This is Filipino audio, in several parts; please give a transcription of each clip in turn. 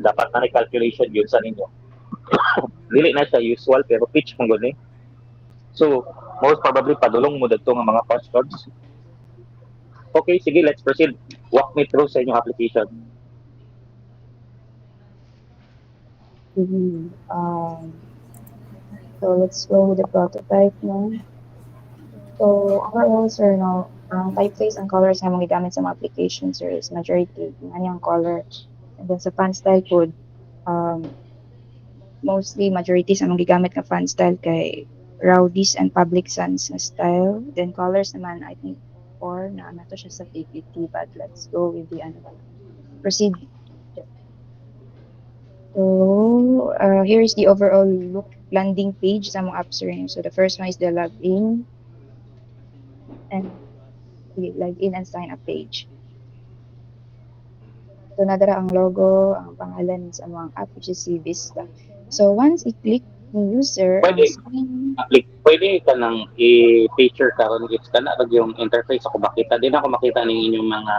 Dapat na calculation yun sa ninyo. Dili na siya usual pero pitch mong guni. So, most probably padulong mo dito ng mga passwords. Okay, sige, let's proceed. Walk me through sa inyong application. Mhm. So let's go with the prototype now. So overall, sir, no, ang typeface and colors na mga gamit sa mga application, sir, is majority ng yung color. And then sa font style code, mostly majority sa mga gamit na font style kay Rowdies and Public Sans na style. Then colors naman, I think, or na to siya sa PPT, but let's go with the ano. Proceed. So, here's the overall look landing page sa mga apps rin. So, the first one is the login and sign up page. So, nadara ang logo, ang pangalan sa mga app, which is si Vista. So, once i-click ni user, ang Pwede, sign, pwede ka nang i-feature karon if ka na yung interface ako makita. Din ako makita ng inyong mga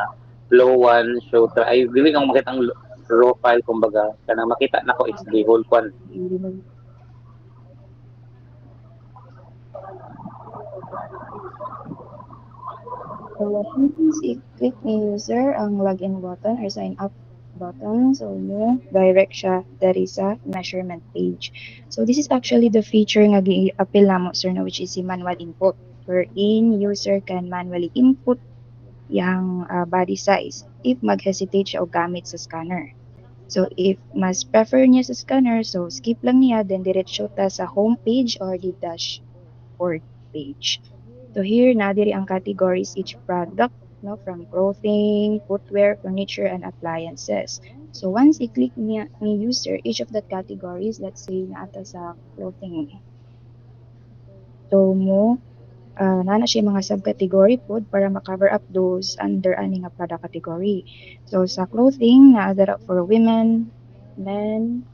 flow 1, show 3. Ay, dili ako makita ang raw file, kumbaga. Kanang makita na ko is the whole one. so, once i-click ni user, ang login button or sign up button, so mo direct siya dari sa measurement page. So this is actually the feature nga gi-appeal namo, sir, no, which is si manual input, wherein user can manually input yung body size if mag-hesitate siya o gamit sa scanner. So if mas prefer niya sa scanner, so skip lang niya, then diretso ta sa home page or the dashboard page. So here na diri ang categories each product, no, from clothing, footwear, furniture, and appliances. So once i-click niya ni user each of that categories, let's say naata sa clothing. So mo nana siya mga subcategory pod para ma-cover up those under ani nga product category. So sa clothing naa dara for women, men,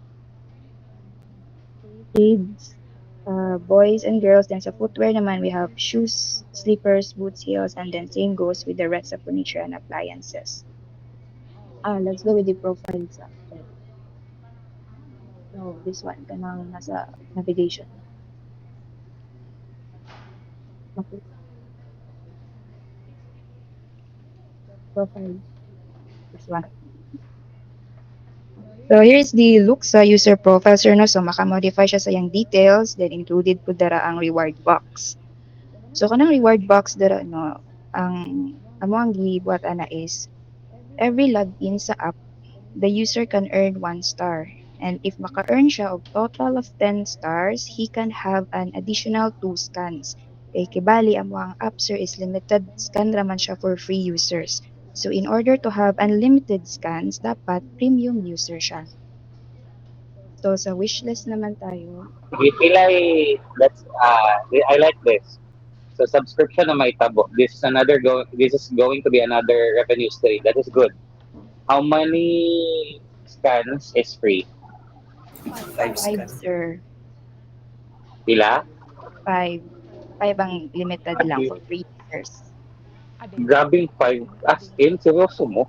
kids, boys and girls. Then sa footwear naman, we have shoes, slippers, boots, heels, and then same goes with the rest of furniture and appliances. Let's go with the profile sa no, this one, kanang nasa navigation. Okay. Profile. This one. So here's the look sa user profile, sir, no? So maka-modify siya sa yung details, then included po dara ang reward box. So kanang reward box dara, no, ang amo ang gibuhat ana is every login sa app, the user can earn 1 star. And if maka-earn siya og total of 10 stars, he can have an additional 2 scans. Kay kibali amo ang app, sir, is limited scan raman siya for free users. So in order to have unlimited scans, dapat premium user siya. So sa wishlist naman tayo. I like this. So subscription na may tabo. This is going to be another revenue stream. That is good. How many scans is free? 5 5, scan. sir. Pila? 5. 5 ang limited lang for free users. Grabing 5 as in seryoso mo.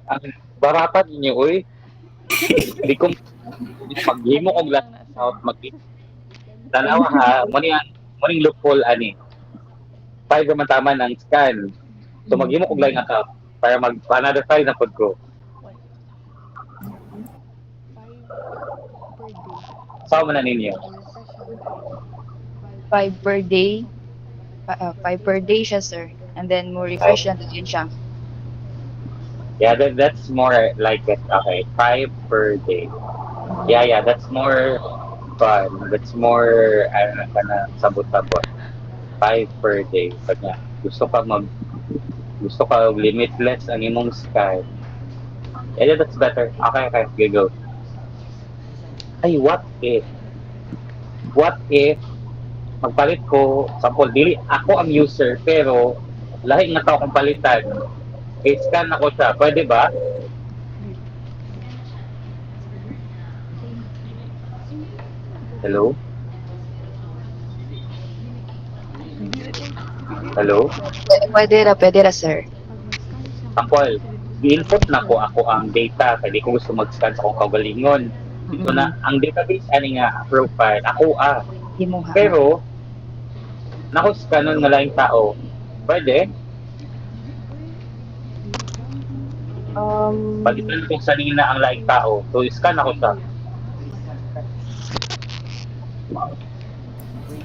Ang baratan niyo oy. Di ko maghimo og last out mag tanawa ha, mo ning loophole ani. 5 man tama ng scan. So maghimo og line account para mag another 5 na pod ko. Sao man na ninyo? 5 per day. 5 per day siya, sir. And then mo refresh lang din siya. Yeah, that's more like it. Okay, 5 per day. Yeah, that's more fun. That's more, ano ka na, sabot-sabot. 5 per day. Pag nga, gusto ka limitless ang imong sky. Yeah, that's better. Okay, go. Ay, what if, magpalit ko, sample, dili, ako ang user, pero, lahi nga tao kong palitan, i-scan ako siya. Pwede ba? Hello? Hello? Pwede ra, sir. Sample, gi-input na ko ako ang data kay di ko gusto mag-scan sa akong kaugalingon. So na ang database ani nga profile ako Imuha. pero nako-scanon nga laing tao. Pwede palitan ko sa nina ang laing tao. So scan ako siya.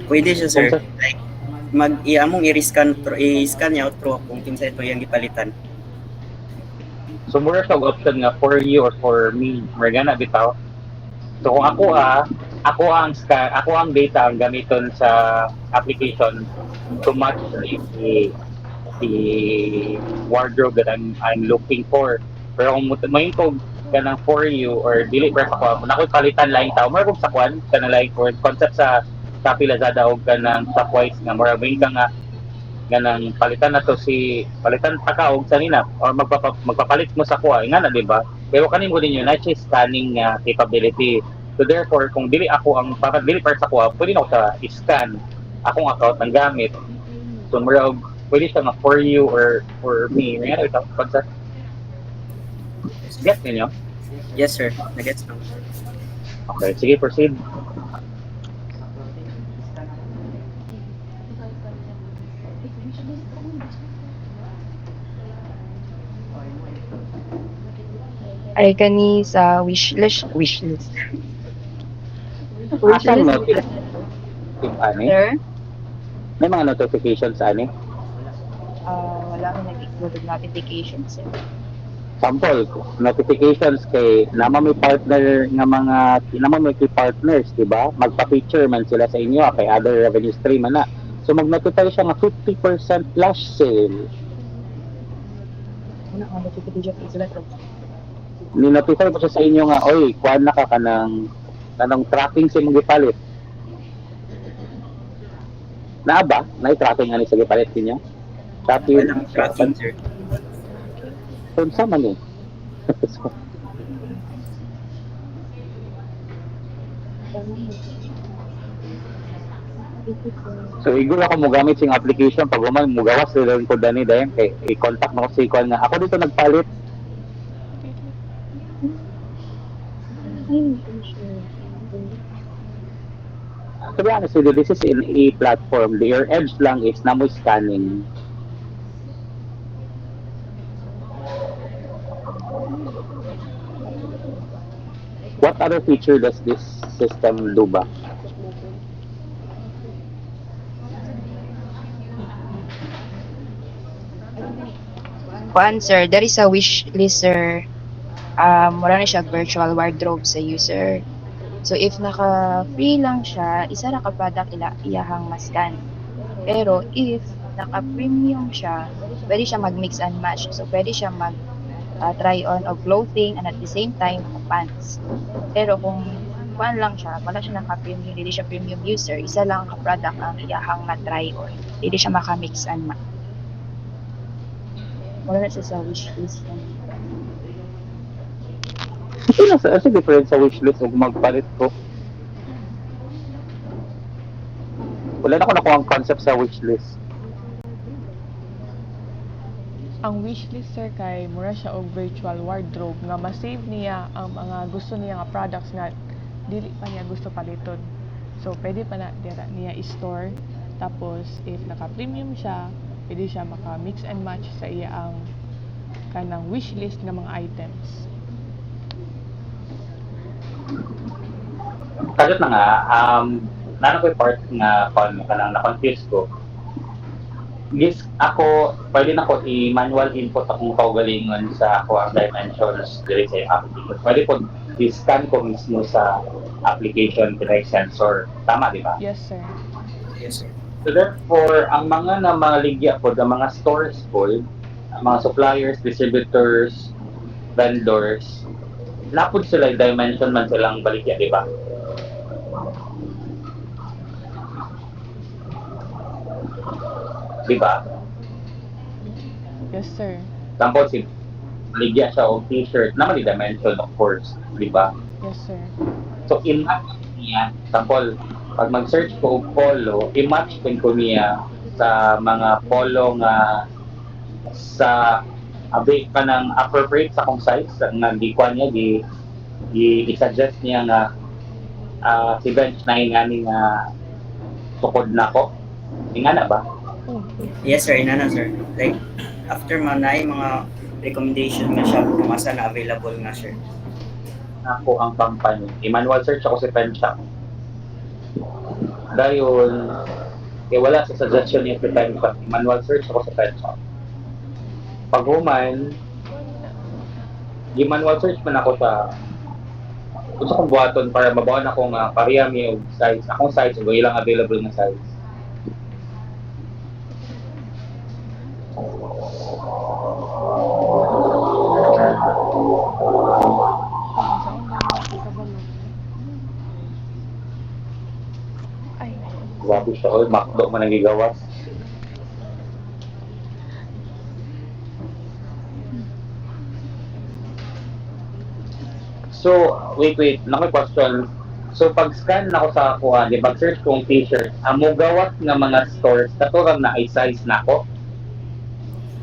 Pwede siya, sir. Kung sa- Like, among i-scan niya outro kung kinsa ito yung gipalitan. So mura siya og option nga for you or for me. Mura na bitaw. So kung ako ang scan, ako ang data ang gamiton sa application to match the wardrobe that I'm looking for. Pero kung mayin ko kanang for you or dili pa sa kwan, nakoy palitan laing tao. Mura kung sa kwan, kanang laing for concept sa Shopee Lazada o kanang Shopwise nga mura mayin ka nga nang palitan na to palitan pa ka og sanina or magpapalit mo sa kuha nga na di ba pero kanin mo din yun na scanning capability so therefore kung dili ako ang dili para sa kuha pwede na ako sa scan akong account ng gamit so mura pwede siya nga for you or for me nga ito pagsa get ninyo Yes, sir. Nagets na. okay sige proceed. Ay kani sa wishlist. Asan mo Wishlist. ani Sir, may mga notifications ani wala akong nag-include notification, sir. sample notifications kay naman may partner nga mga naman may key partners di ba magpa-feature man sila sa inyo kay other revenue stream na so mag-notify siya nga 50% flash sale Wala akong notification sila. ni-notify mo siya sa inyo nga oy kuan na ka kanang tracking sa imong gipalit naa ba na tracking ani sa gipalit niya tapi Walang tracking, sir. unsa man ni So iguro ako mo gamit sing application pag human mo gawas rin ko dani dayon kay i-contact mo ko si kuan nga ako dito nagpalit. To be honest with you, this is in a platform. Your edge lang is na mo scanning. What other feature does this system do ba? Kuan, sir, there is a wish list, sir. Wala na siya virtual wardrobe sa user. So, if naka-free lang siya, isa ra ka product iyahang mascan. Pero, if naka-premium siya, pwede siya mag-mix and match. So, pwede siya try on of clothing and at the same time, pants. Pero kung kuan lang siya, wala siya naka-premium, hindi siya premium user, isa lang ka product ang iyahang na-try on. Hindi siya maka-mix and match. Wala na siya sa wishlist. Ano sa difference sa wishlist ug magpalit ko? Wala na ko nakuha ang concept sa wishlist. Ang wishlist, sir, kay mura siya og virtual wardrobe nga ma-save niya ang mga gusto niya nga products nga dili pa niya gusto paliton. So pwede pa na dira niya i-store. Tapos if naka-premium siya, pwede siya maka-mix and match sa iya ang kanang wishlist nga mga items. Kagat na nga, nana ko yung part nga kanang na-confuse ko. Yes, ako, pwede na ko i-manual input akong kaugalingon sa ako ang dimensions diri sa application. Pwede po i-scan ko mismo sa application kay sensor. Tama, di ba? Yes, sir. Yes, sir. So therefore, ang mga na maligya po, ang mga stores po, ang mga suppliers, distributors, vendors, napod sila dimension man silang baligya, di ba? Di ba? Yes, sir. Example, si baligya siya o t-shirt, naman di dimension, of course, di ba? Yes, sir. So, i-match niya, example, pag mag-search ko og polo, i-match din ko niya sa mga polo nga sa Abi ka ng appropriate sa kung size nga gikuan niya i-suggest niya nga si bench na ingani nga sukod na ko. Nga na ba? Oh, Yes sir, ina na sir. Like after man na mga recommendation nga siya kung asa na available nga sir. Ako ang company. I-manual search ako sa pen shop. Dayon, wala sa suggestion niya sa pen shop. I-manual search ako sa pen shop. Pag human, i-manual search man ako sa gusto kong buhaton para mabawan ako nga pareham yung size. Akong size, kung ilang available na size. sa una kabalo. Ay, Grabe siya, oy, makdo man ang gigawas. So, wait, question. So, pag-scan na ako sa kuha, di ba, search kong t-shirt, ang mo gawas nga mga stores, katurang na i-size na ako.